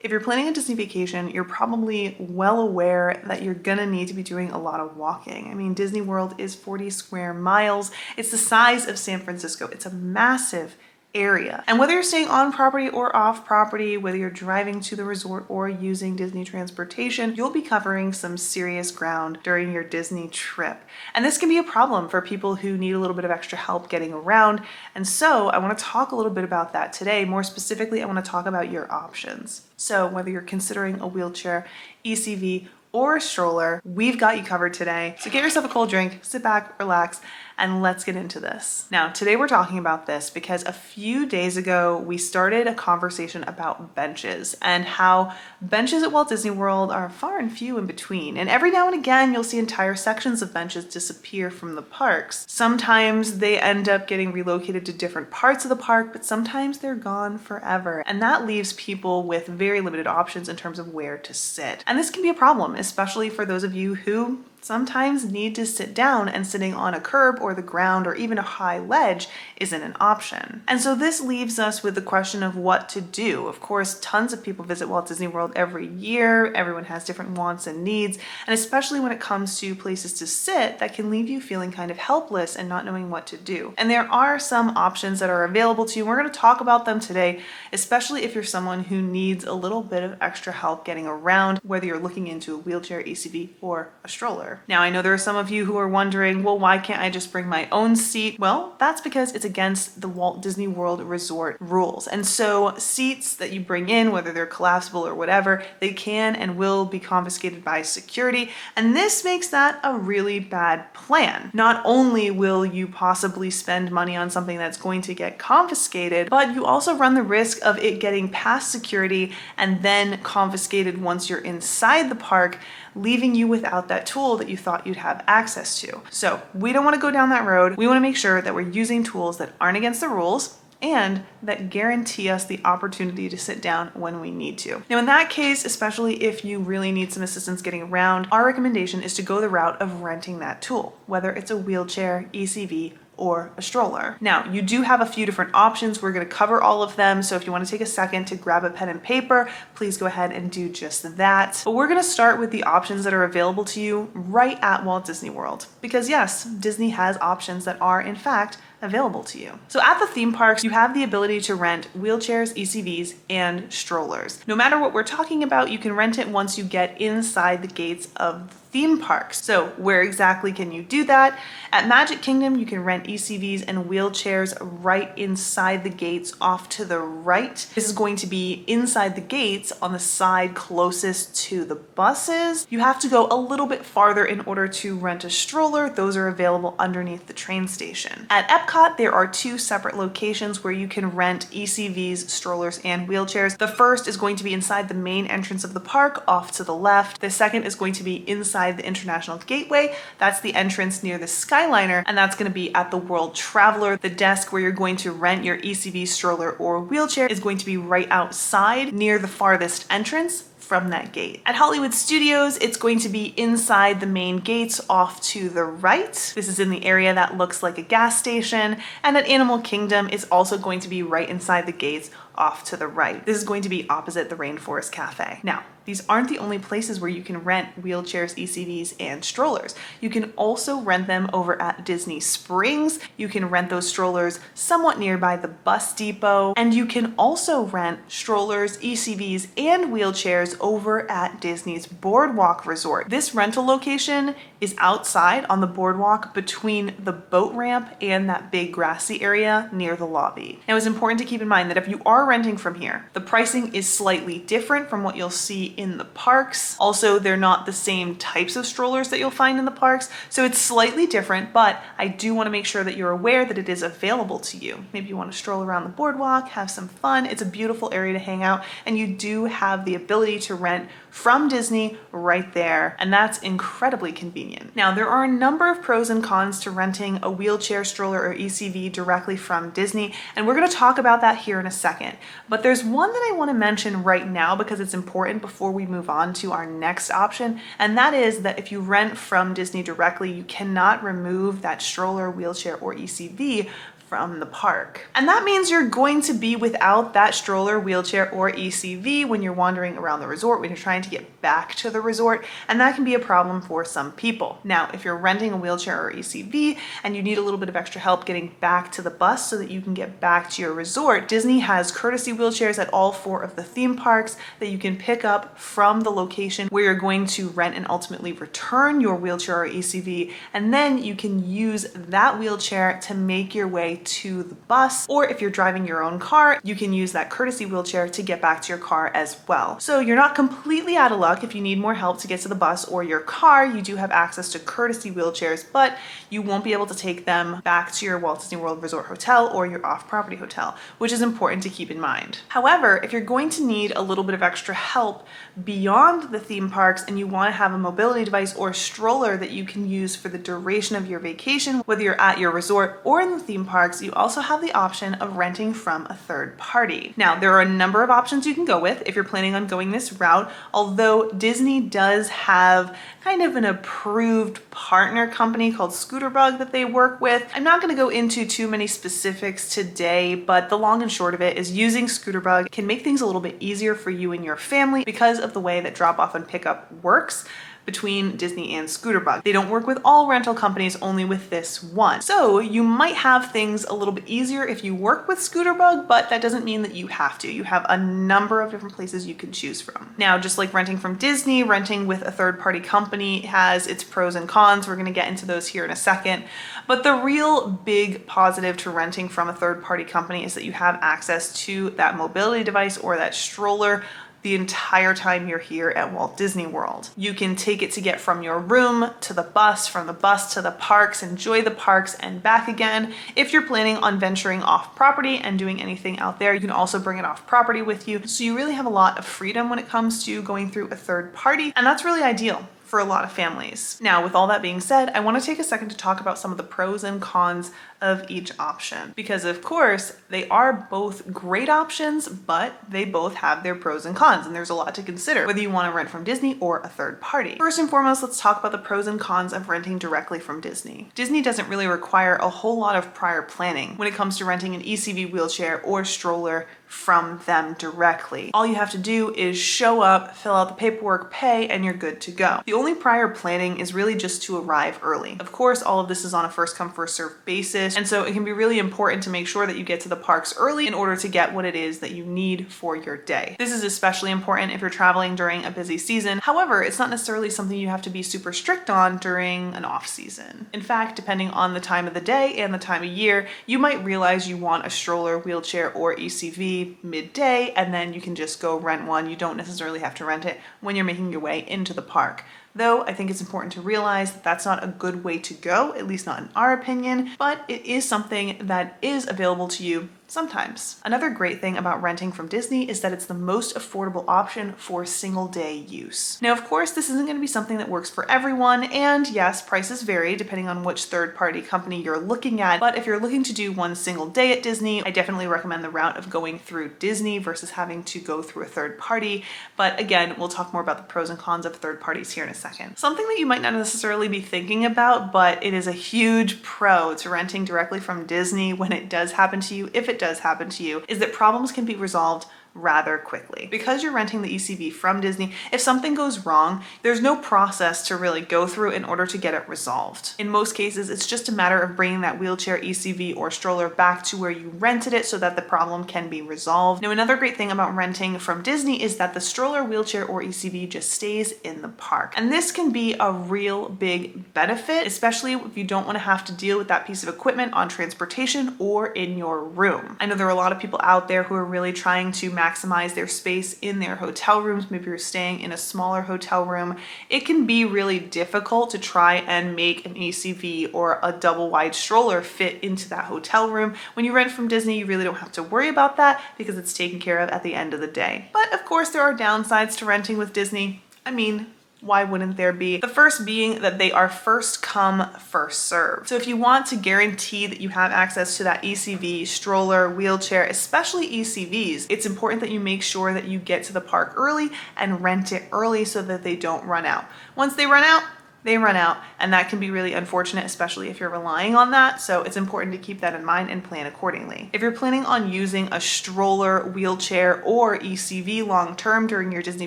If you're planning a Disney vacation, you're probably well aware that you're gonna need to be doing a lot of walking. I mean, Disney World is 40 square miles. It's the size of San Francisco. It's a massive area. And whether you're staying on property or off property, whether you're driving to the resort or using Disney transportation, you'll be covering some serious ground during your Disney trip. And this can be a problem for people who need a little bit of extra help getting around. And so I want to talk a little bit about that today. More specifically, I want to talk about your options. So whether you're considering a wheelchair, ECV, or a stroller, we've got you covered today. So get yourself a cold drink, sit back, relax, and let's get into this. Now, today we're talking about this because a few days ago, we started a conversation about benches and how benches at Walt Disney World are far and few in between. And every now and again, you'll see entire sections of benches disappear from the parks. Sometimes they end up getting relocated to different parts of the park, but sometimes they're gone forever. And that leaves people with very limited options in terms of where to sit. And this can be a problem, especially for those of you who sometimes need to sit down, and sitting on a curb or the ground or even a high ledge isn't an option. And so this leaves us with the question of what to do. Of course, tons of people visit Walt Disney World every year. Everyone has different wants and needs. And especially when it comes to places to sit, that can leave you feeling kind of helpless and not knowing what to do. And there are some options that are available to you. We're going to talk about them today, especially if you're someone who needs a little bit of extra help getting around, whether you're looking into a wheelchair, ECV, or a stroller. Now, I know there are some of you who are wondering, well, why can't I just bring my own seat? Well, that's because it's against the Walt Disney World Resort rules. And so seats that you bring in, whether they're collapsible or whatever, they can and will be confiscated by security. And this makes that a really bad plan. Not only will you possibly spend money on something that's going to get confiscated, but you also run the risk of it getting past security and then confiscated once you're inside the park, leaving you without that tool that you thought you'd have access to. So we don't want to go down that road. We want to make sure that we're using tools that aren't against the rules and that guarantee us the opportunity to sit down when we need to. Now, in that case, especially if you really need some assistance getting around, our recommendation is to go the route of renting that tool, whether it's a wheelchair, ECV, or a stroller. Now, you do have a few different options. We're going to cover all of them. So if you want to take a second to grab a pen and paper, please go ahead and do just that. But we're going to start with the options that are available to you right at Walt Disney World. Because yes, Disney has options that are in fact available to you. So at the theme parks, you have the ability to rent wheelchairs, ECVs, and strollers. No matter what we're talking about, you can rent it once you get inside the gates of the theme parks. So where exactly can you do that? At Magic Kingdom, you can rent ECVs and wheelchairs right inside the gates off to the right. This is going to be inside the gates on the side closest to the buses. You have to go a little bit farther in order to rent a stroller. Those are available underneath the train station. At Epcot, there are two separate locations where you can rent ECVs, strollers, and wheelchairs. The first is going to be inside the main entrance of the park off to the left. The second is going to be inside the International Gateway. That's the entrance near the Skyliner, and that's going to be at the World Traveler. The desk where you're going to rent your ECV, stroller, or wheelchair is going to be right outside near the farthest entrance from that gate. At Hollywood Studios, it's going to be inside the main gates off to the right. This is in the area that looks like a gas station. And at Animal Kingdom, it's also going to be right inside the gates off to the right. This is going to be opposite the Rainforest Cafe. Now, these aren't the only places where you can rent wheelchairs, ECVs, and strollers. You can also rent them over at Disney Springs. You can rent those strollers somewhat nearby the bus depot. And you can also rent strollers, ECVs, and wheelchairs over at Disney's Boardwalk Resort. This rental location is outside on the boardwalk between the boat ramp and that big grassy area near the lobby. Now, it's important to keep in mind that if you are renting from here, the pricing is slightly different from what you'll see in the parks. Also, they're not the same types of strollers that you'll find in the parks, so it's slightly different, but I do want to make sure that you're aware that it is available to you. Maybe you want to stroll around the boardwalk, have some fun. It's a beautiful area to hang out, and you do have the ability to rent from Disney right there, and that's incredibly convenient. Now, there are a number of pros and cons to renting a wheelchair, stroller, or ECV directly from Disney, and we're going to talk about that here in a second. But there's one that I want to mention right now because it's important before we move on to our next option, and that is that if you rent from Disney directly, you cannot remove that stroller, wheelchair, or ECV from the park. And that means you're going to be without that stroller, wheelchair, or ECV when you're wandering around the resort, when you're trying to get back to the resort, and that can be a problem for some people. Now, if you're renting a wheelchair or ECV and you need a little bit of extra help getting back to the bus so that you can get back to your resort, Disney has courtesy wheelchairs at all 4 of the theme parks that you can pick up from the location where you're going to rent and ultimately return your wheelchair or ECV, and then you can use that wheelchair to make your way to the bus, or if you're driving your own car, you can use that courtesy wheelchair to get back to your car as well. So you're not completely out of luck if you need more help to get to the bus or your car. You do have access to courtesy wheelchairs, but you won't be able to take them back to your Walt Disney World Resort Hotel or your off-property hotel, which is important to keep in mind. However, if you're going to need a little bit of extra help beyond the theme parks and you want to have a mobility device or stroller that you can use for the duration of your vacation, whether you're at your resort or in the theme parks, you also have the option of renting from a third party. Now, there are a number of options you can go with if you're planning on going this route, although Disney does have kind of an approved partner company called Scooterbug that they work with. I'm not going to go into too many specifics today, but the long and short of it is using Scooterbug can make things a little bit easier for you and your family because of the way that drop-off and pickup works between Disney and Scooterbug. They don't work with all rental companies, only with this one. So you might have things a little bit easier if you work with Scooterbug, but that doesn't mean that you have to. You have a number of different places you can choose from. Now, just like renting from Disney, renting with a third-party company has its pros and cons. We're gonna get into those here in a second. But the real big positive to renting from a third-party company is that you have access to that mobility device or that stroller the entire time you're here at Walt Disney World. You can take it to get from your room to the bus, from the bus to the parks, enjoy the parks and back again. If you're planning on venturing off property and doing anything out there, you can also bring it off property with you. So you really have a lot of freedom when it comes to going through a third party, and that's really ideal for a lot of families. Now, with all that being said, I want to take a second to talk about some of the pros and cons of each option, because of course they are both great options, but they both have their pros and cons, and there's a lot to consider whether you want to rent from Disney or a third party. First and foremost, let's talk about the pros and cons of renting directly from Disney. Disney doesn't really require a whole lot of prior planning when it comes to renting an ECV wheelchair or stroller from them directly. All you have to do is show up, fill out the paperwork, pay, and you're good to go. The only prior planning is really just to arrive early. Of course, all of this is on a first come, first served basis, and so it can be really important to make sure that you get to the parks early in order to get what it is that you need for your day. This is especially important if you're traveling during a busy season. However, it's not necessarily something you have to be super strict on during an off season. In fact, depending on the time of the day and the time of year, you might realize you want a stroller, wheelchair, or ECV midday, and then you can just go rent one. You don't necessarily have to rent it when you're making your way into the park. Though I think it's important to realize that that's not a good way to go, at least not in our opinion, but it is something that is available to you sometimes. Another great thing about renting from Disney is that it's the most affordable option for single day use. Now, of course, this isn't going to be something that works for everyone, and yes, prices vary depending on which third-party company you're looking at, but if you're looking to do one single day at Disney, I definitely recommend the route of going through Disney versus having to go through a third party. But again, we'll talk more about the pros and cons of third parties here in a second. Something that you might not necessarily be thinking about, but it is a huge pro to renting directly from Disney when it does happen to you, if it does happen to you, is that problems can be resolved rather quickly. Because you're renting the ECV from Disney, if something goes wrong, there's no process to really go through in order to get it resolved. In most cases, it's just a matter of bringing that wheelchair, ECV, or stroller back to where you rented it so that the problem can be resolved. Now, another great thing about renting from Disney is that the stroller, wheelchair, or ECV just stays in the park. And this can be a real big benefit, especially if you don't want to have to deal with that piece of equipment on transportation or in your room. I know there are a lot of people out there who are really trying to maximize their space in their hotel rooms. Maybe you're staying in a smaller hotel room. It can be really difficult to try and make an ECV or a double wide stroller fit into that hotel room. When you rent from Disney, you really don't have to worry about that because it's taken care of at the end of the day. But of course, there are downsides to renting with Disney. I mean, why wouldn't there be? The first being that they are first come, first serve. So if you want to guarantee that you have access to that ECV, stroller, wheelchair, especially ECVs, it's important that you make sure that you get to the park early and rent it early so that they don't run out. Once they run out, they run out, and that can be really unfortunate, especially if you're relying on that. So it's important to keep that in mind and plan accordingly. If you're planning on using a stroller, wheelchair, or ECV long-term during your Disney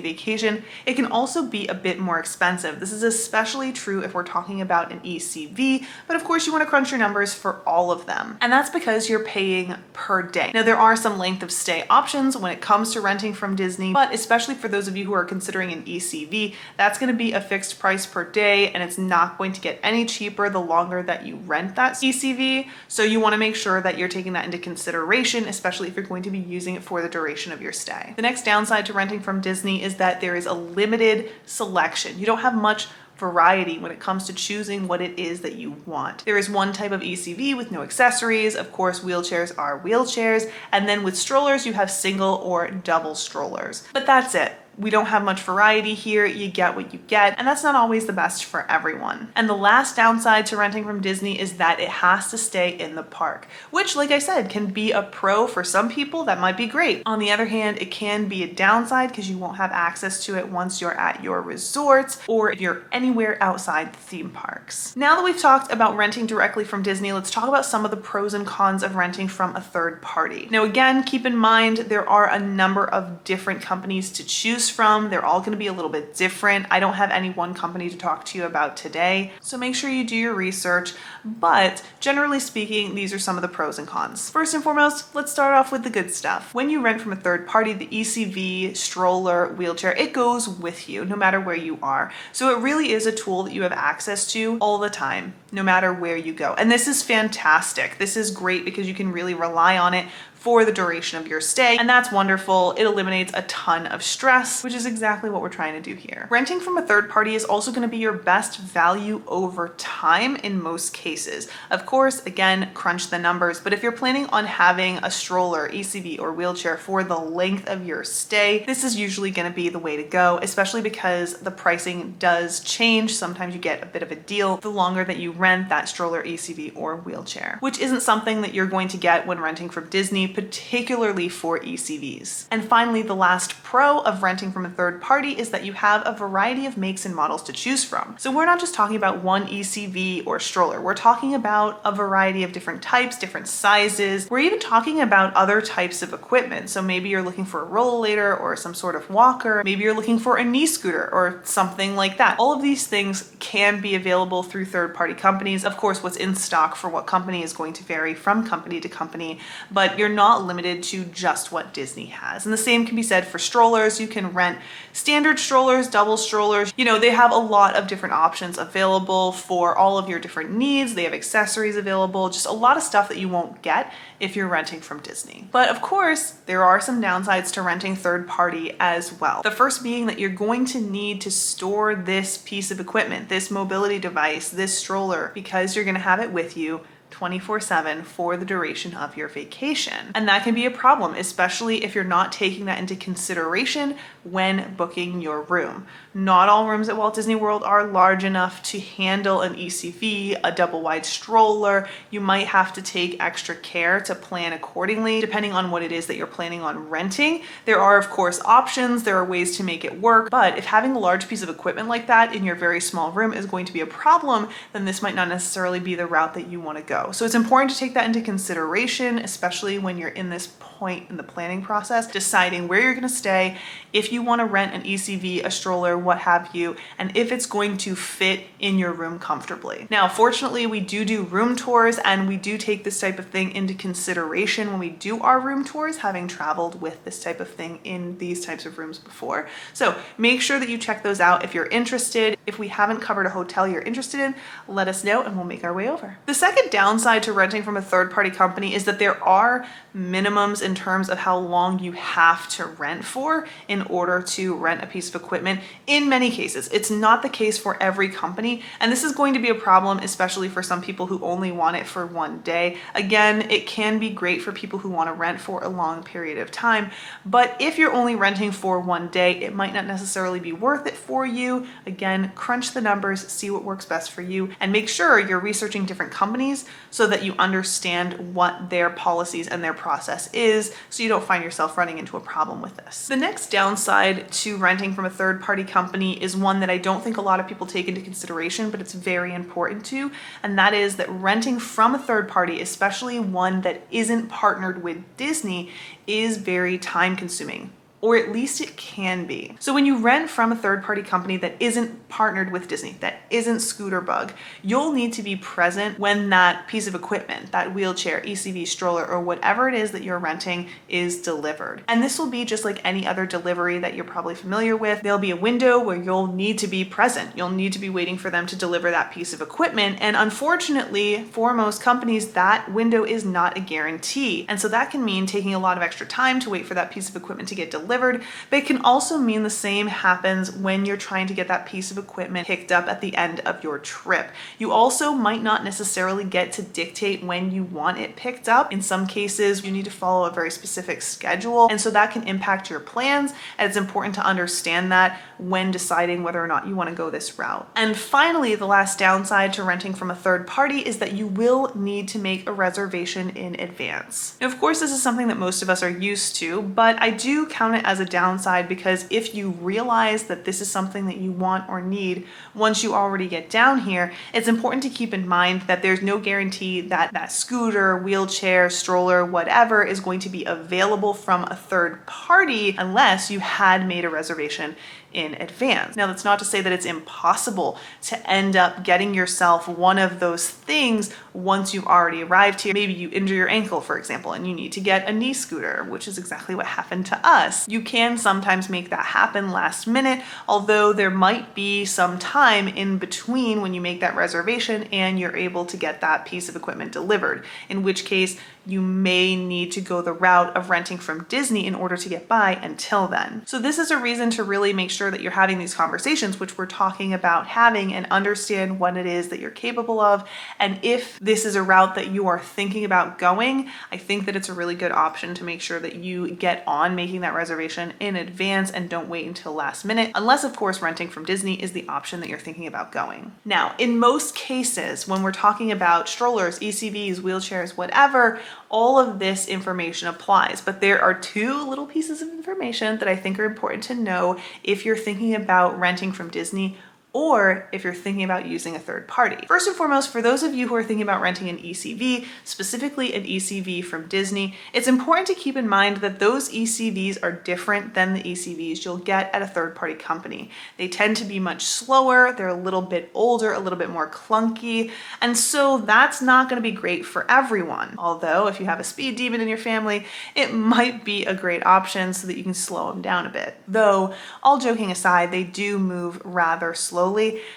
vacation, it can also be a bit more expensive. This is especially true if we're talking about an ECV, but of course you want to crunch your numbers for all of them. And that's because you're paying per day. Now there are some length of stay options when it comes to renting from Disney, but especially for those of you who are considering an ECV, that's going to be a fixed price per day, and it's not going to get any cheaper the longer that you rent that ECV. So you want to make sure that you're taking that into consideration, especially if you're going to be using it for the duration of your stay. The next downside to renting from Disney is that there is a limited selection. You don't have much variety when it comes to choosing what it is that you want. There is one type of ECV with no accessories. Of course, wheelchairs are wheelchairs. And then with strollers, you have single or double strollers. But that's it. We don't have much variety here. You get what you get, and that's not always the best for everyone. And the last downside to renting from Disney is that it has to stay in the park, which, like I said, can be a pro for some people. That might be great. On the other hand, it can be a downside because you won't have access to it once you're at your resorts or if you're anywhere outside the theme parks. Now that we've talked about renting directly from Disney, let's talk about some of the pros and cons of renting from a third party. Now, again, keep in mind there are a number of different companies to choose from. They're all going to be a little bit different. I don't have any one company to talk to you about today, so make sure you do your research. But generally speaking, these are some of the pros and cons. First and foremost, let's start off with the good stuff. When you rent from a third party, the ECV, stroller, wheelchair, it goes with you no matter where you are. So it really is a tool that you have access to all the time, no matter where you go. And this is fantastic. This is great because you can really rely on it for the duration of your stay, and that's wonderful. It eliminates a ton of stress, which is exactly what we're trying to do here. Renting from a third party is also going to be your best value over time in most cases. Of course, again, crunch the numbers, but if you're planning on having a stroller, ECV, or wheelchair for the length of your stay, this is usually going to be the way to go, especially because the pricing does change. Sometimes you get a bit of a deal the longer that you rent that stroller, ECV, or wheelchair, which isn't something that you're going to get when renting from Disney, particularly for ECVs. And finally, the last pro of renting from a third party is that you have a variety of makes and models to choose from. So we're not just talking about one ECV or stroller. We're talking about a variety of different types, different sizes. We're even talking about other types of equipment. So maybe you're looking for a rollator or some sort of walker. Maybe you're looking for a knee scooter or something like that. All of these things can be available through third-party companies. Of course, what's in stock for what company is going to vary from company to company, but you're not limited to just what Disney has. And the same can be said for strollers. You can rent standard strollers, double strollers. You know, they have a lot of different options available for all of your different needs. They have accessories available, just a lot of stuff that you won't get if you're renting from Disney. But of course, there are some downsides to renting third party as well. The first being that you're going to need to store this piece of equipment, this mobility device, this stroller, because you're going to have it with you 24/7 for the duration of your vacation. And that can be a problem, especially if you're not taking that into consideration when booking your room. Not all rooms at Walt Disney World are large enough to handle an ECV, a double wide stroller. You might have to take extra care to plan accordingly, depending on what it is that you're planning on renting. There are, of course, options. There are ways to make it work, but if having a large piece of equipment like that in your very small room is going to be a problem, then this might not necessarily be the route that you want to go. So it's important to take that into consideration, especially when you're in this point in the planning process, deciding where you're going to stay, if you want to rent an ECV, a stroller, what have you, and if it's going to fit in your room comfortably. Now, fortunately, we do room tours, and we do take this type of thing into consideration when we do our room tours, having traveled with this type of thing in these types of rooms before. So make sure that you check those out if you're interested. If we haven't covered a hotel you're interested in, let us know and we'll make our way over. The second downside to renting from a third-party company is that there are minimums in terms of how long you have to rent for in order to rent a piece of equipment. In many cases, it's not the case for every company, and this is going to be a problem, especially for some people who only want it for one day. Again, it can be great for people who want to rent for a long period of time, but if you're only renting for one day, it might not necessarily be worth it for you. Again, crunch the numbers, see what works best for you, and make sure you're researching different companies so that you understand what their policies and their process is is so you don't find yourself running into a problem with this. The next downside to renting from a third-party company is one that I don't think a lot of people take into consideration, but it's very important to, and that is that renting from a third party, especially one that isn't partnered with Disney, is very time consuming. Or at least it can be. So when you rent from a third-party company that isn't partnered with Disney, that isn't Scooterbug, you'll need to be present when that piece of equipment, that wheelchair, ECV, stroller, or whatever it is that you're renting is delivered. And this will be just like any other delivery that you're probably familiar with. There'll be a window where you'll need to be present. You'll need to be waiting for them to deliver that piece of equipment. And unfortunately, for most companies, that window is not a guarantee. And so that can mean taking a lot of extra time to wait for that piece of equipment to get delivered. But it can also mean the same happens when you're trying to get that piece of equipment picked up at the end of your trip. You also might not necessarily get to dictate when you want it picked up. In some cases, you need to follow a very specific schedule, and so that can impact your plans, and it's important to understand that when deciding whether or not you want to go this route. And finally, the last downside to renting from a third party is that you will need to make a reservation in advance. Now, of course, this is something that most of us are used to, but I do count it as a downside because if you realize that this is something that you want or need once you already get down here, it's important to keep in mind that there's no guarantee that that scooter, wheelchair, stroller, whatever is going to be available from a third party unless you had made a reservation in advance. Now, that's not to say that it's impossible to end up getting yourself one of those things once you've already arrived here. Maybe you injure your ankle, for example, and you need to get a knee scooter, which is exactly what happened to us. You can sometimes make that happen last minute, although there might be some time in between when you make that reservation and you're able to get that piece of equipment delivered, in which case you may need to go the route of renting from Disney in order to get by until then. So this is a reason to really make sure that you're having these conversations, which we're talking about having, and understand what it is that you're capable of. And if this is a route that you are thinking about going, I think that it's a really good option to make sure that you get on making that reservation in advance and don't wait until last minute, unless of course renting from Disney is the option that you're thinking about going. Now, in most cases, when we're talking about strollers, ECVs, wheelchairs, whatever, all of this information applies, but there are two little pieces of information that I think are important to know if you're thinking about renting from Disney or if you're thinking about using a third party. First and foremost, for those of you who are thinking about renting an ECV, specifically an ECV from Disney, it's important to keep in mind that those ECVs are different than the ECVs you'll get at a third party company. They tend to be much slower, they're a little bit older, a little bit more clunky, and so that's not gonna be great for everyone. Although if you have a speed demon in your family, it might be a great option so that you can slow them down a bit. Though, all joking aside, they do move rather slowly,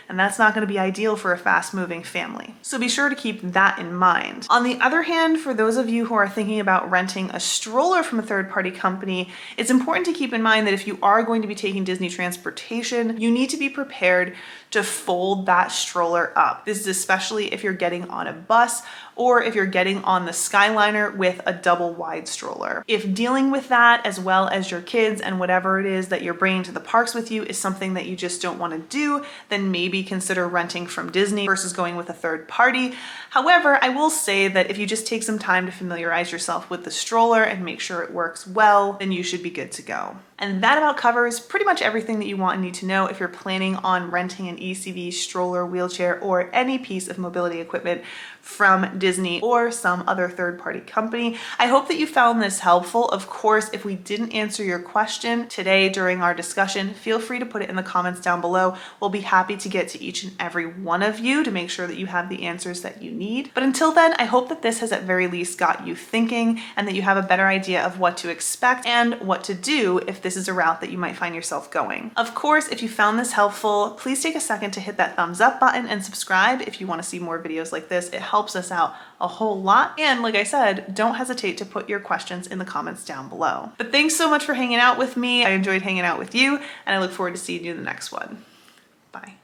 and that's not going to be ideal for a fast-moving family. So be sure to keep that in mind. On the other hand, for those of you who are thinking about renting a stroller from a third-party company, it's important to keep in mind that if you are going to be taking Disney transportation, you need to be prepared to fold that stroller up. This is especially if you're getting on a bus or if you're getting on the Skyliner with a double wide stroller. If dealing with that as well as your kids and whatever it is that you're bringing to the parks with you is something that you just don't want to do, then maybe consider renting from Disney versus going with a third party. However, I will say that if you just take some time to familiarize yourself with the stroller and make sure it works well, then you should be good to go. And that about covers pretty much everything that you want and need to know if you're planning on renting an ECV, stroller, wheelchair, or any piece of mobility equipment from Disney or some other third-party company. I hope that you found this helpful. Of course, if we didn't answer your question today during our discussion, feel free to put it in the comments down below. We'll be happy to get to each and every one of you to make sure that you have the answers that you need. But until then, I hope that this has at very least got you thinking and that you have a better idea of what to expect and what to do if this is a route that you might find yourself going. Of course, if you found this helpful, please take a second to hit that thumbs up button and subscribe if you want to see more videos like this. It helps us out a whole lot. And like I said, don't hesitate to put your questions in the comments down below. But thanks so much for hanging out with me. I enjoyed hanging out with you, and I look forward to seeing you in the next one. Bye.